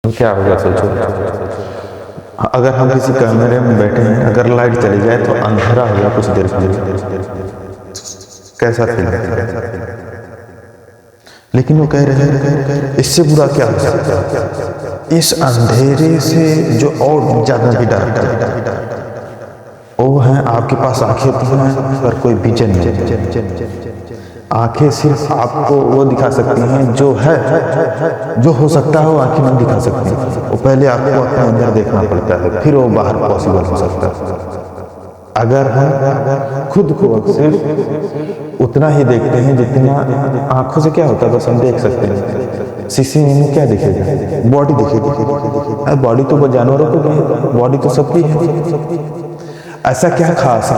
तो क्या होगा सोचो, अगर हम किसी कमरे में बैठे हैं, अगर लाइट चली जाए तो अंधेरा हो गया कुछ देर के लिए, कैसा फील है? लेकिन वो कह रहे हैं इससे बुरा क्या हो सकता है, इस अंधेरे से जो और ज्यादा भी डार्क है वो है आपके पास आंखें तो हैं पर कोई विजन नहीं। आंखें सिर्फ आपको वो दिखा सकती हैं जो है, जो हो सकता है वो आंखें नहीं दिखा सकती। वो पहले आपको अपने अंदर देखना पड़ता है, फिर वो बाहर पॉसिबल हो सकता है। अगर हम खुद को सिर्फ उतना ही देखते हैं जितना आंखों से क्या होता है, बस हम देख सकते हैं। शीशे में क्या दिखेगा? बॉडी दिखेगी। बॉडी तो जानवरों को भी है, बॉडी तो सबकी है। ऐसा क्या खास है,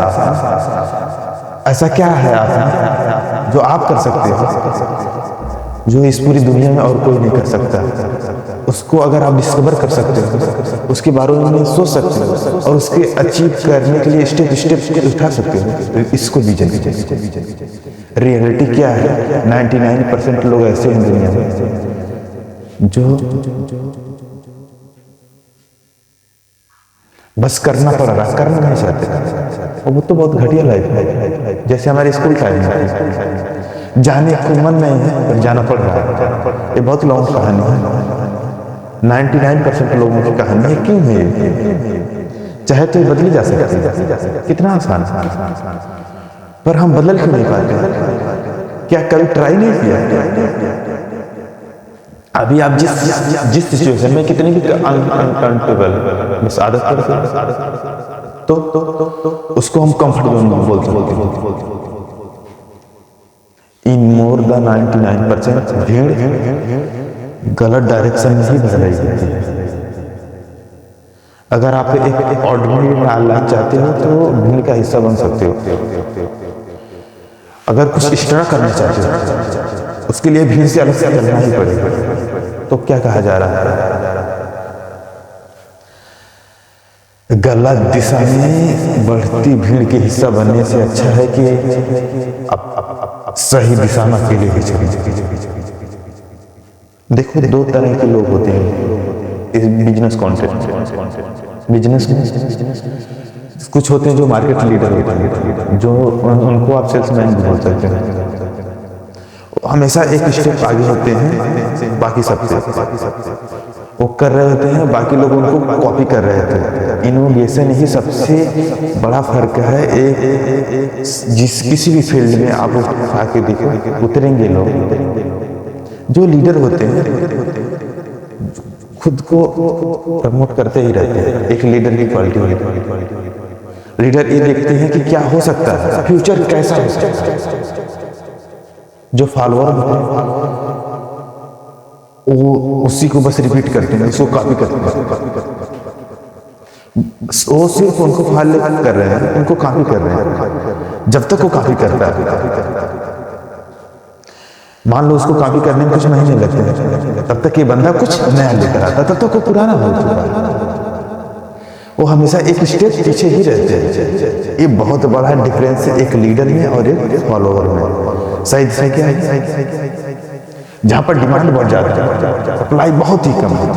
ऐसा क्या है आप जो आप कर सकते हो, जो इस पूरी दुनिया में और कोई नहीं कर सकता? उसको अगर आप डिस्कवर कर सकते हो, उसके बारे में सोच सकते हो और उसके अचीव करने के लिए स्टेप उठा सकते हो, तो इसको विजन। रियलिटी क्या है? 99% लोग ऐसे हैं दुनिया में जो बस करना पड़ रहा, करना नहीं चाहते। और वो तो बहुत घटिया लाइफ है। जैसे हमारे स्कूल टाइम में जाने को मन नहीं है पर जाना पड़ रहा है। ये बहुत लॉन्ग कहानी है। 99% लोगों की कहानी है। क्यों है? चाहे तो ये बदली जा सकती है, कितना आसान, पर हम बदल क्यों नहीं पाते? क्या कभी ट्राई नहीं किया? अभी आप जिस सिचुएशन में कितनी भी अनकंफर्टेबल बस आदत पड़ती तो उसको हम कंफर्ट जोन बोल सकते हैं। इन मोर देन 99% भीड़ गलत डायरेक्शन में ही बह रही है। अगर आप एक ऑर्डिनरी लाइफ चाहते हो तो भीड़ का हिस्सा बन सकते हो। अगर कुछ एक्स्ट्रा करना चाहते हो उसके लिए भीड़ से अलग से करना ही पड़ेगा। तो क्या कहा जा रहा है? गलत दिशा में बढ़ती भीड़ के हिस्सा बनने से अच्छा है कि अब सही दिशा में अकेले ही चलिए। देखो, दो तरह के लोग होते हैं इस बिजनेस कॉन्टेक्स्ट। बिजनेस में कुछ होते हैं जो मार्केट लीडर होते हैं, जो उनको आप सेल्समैन भी बोल सकते हैं। हमेशा एक स्टेप आगे होते हैं बाकी सबसे, वो कर रहे होते हैं, बाकी लोग उनको कॉपी कर रहे होते हैं। इनोवेशन ही सबसे बड़ा फर्क है। एक किसी भी फील्ड में आप आके देखो, उतरेंगे लोग जो लीडर होते हैं खुद को प्रमोट करते ही रहते हैं। एक लीडर की क्वालिटी होती है। लीडर ये देखते हैं कि क्या हो सकता है, फ्यूचर कैसा हो सकता है। जो फॉलोअर वो उसी को बस रिपीट करते हैं, उसको कॉपी करते हैं। वो सिर्फ उनको फॉलो कर रहे हैं, उनको कॉपी कर रहे हैं। जब तक वो कॉपी करता है, मान लो उसको कॉपी करने में कुछ महीने लगते हैं, तब तक ये बंदा कुछ नया लेकर आता, तब तक वो पुराना हो चुका है। वो हमेशा एक स्टेप पीछे ही रहते हैं। ये बहुत बड़ा डिफरेंस है एक लीडर में और एक फॉलोअर में। सही दिशा क्या है? जहां पर डिमांड बहुत ज्यादा है, सप्लाई बहुत ही कम है।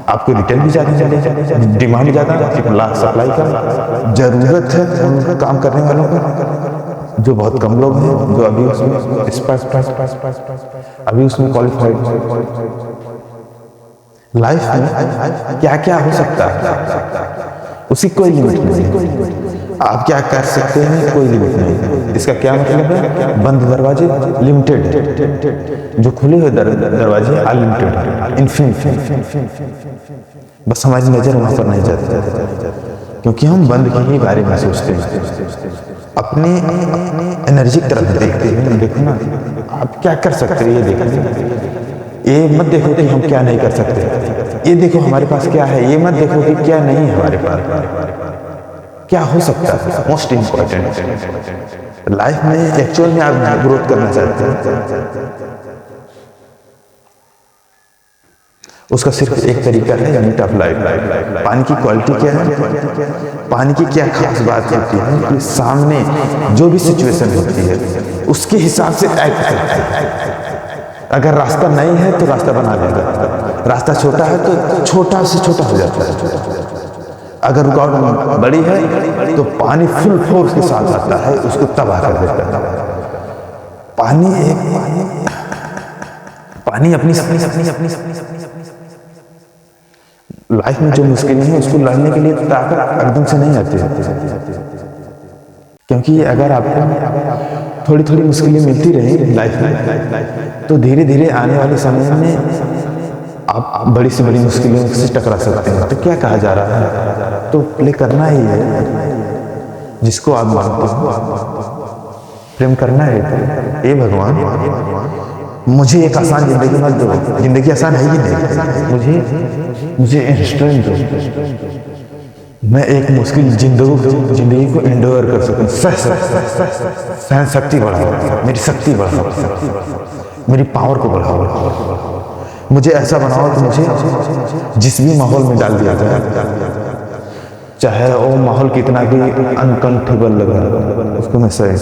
आपको रिटेल भी ज्यादा, डिमांड ज्यादा, सप्लाई कम। जरूरत है उन काम करने वालों को जो बहुत कम लोग हैं, जो अभी उसमें क्वालिफाइड। लाइफ में क्या क्या हो सकता है उसकी कोई लिमिट नहीं। आप क्या कर सकते हैं कोई लिमिट नहीं। इसका क्या मतलब है? बंद दरवाजे लिमिटेड, जो खुले हुए दरवाजे अनलिमिटेड, इन्फिनिट। बस हमारी नजर वहां पर नहीं जाती क्योंकि हम बंद के ही बारे में सोचते हैं, अपने एनर्जी की तरफ देखते हैं। देखो ना, आप क्या कर सकते हैं ये देखो। ये मत देखो कि हम क्या नहीं कर सकते, ये देखो हमारे पास क्या है। ये मत देखो कि क्या नहीं है हमारे पास, क्या हो सकता है। मोस्ट इंपॉर्टेंट लाइफ में एक्चुअल में आप ग्रोथ करना चाहते हैं, उसका सिर्फ एक तरीका है, यूनिट ऑफ लाइफ। पानी की क्वालिटी क्या है? पानी की क्या खास बात होती है कि सामने जो भी सिचुएशन होती है उसके हिसाब से एक्ट करता है। अगर रास्ता नहीं है तो रास्ता बना देगा, रास्ता छोटा है तो छोटा से छोटा हो जाता है, अगर रुकावट बड़ी है तो पानी फुल फोर्स के साथ आता है, उसको तबाह कर देता है। पानी अपनी लाइफ में जो मुश्किलें हैं उसको लड़ने के लिए ताकत एकदम से नहीं आती है, क्योंकि अगर आपको थोड़ी थोड़ी मुश्किलें मिलती रही लाइफ में तो धीरे धीरे आने वाले समय में आप बड़ी से बड़ी मुश्किलों से टकरा सकते हैं। तो क्या कहा जा रहा है, तो प्ले करना ही है जिसको आप मानते हो, प्रेम करना है। ए भगवान मुझे एक आसान जिंदगी मत दो, जिंदगी आसान है ही नहीं, मुझे स्ट्रेंथ दो, मैं एक मुश्किल जिंदगी को एंडोर कर सकूं, सहन शक्ति बढ़ाओ, मेरी शक्ति बढ़ाओ, मेरी पावर को बढ़ाओ, मुझे ऐसा बनाओ कि मुझे जिस भी माहौल में डाल दिया जाए, चाहे वो माहौल कितना भी अनकंफर्टेबल लगा, उसको मैं सही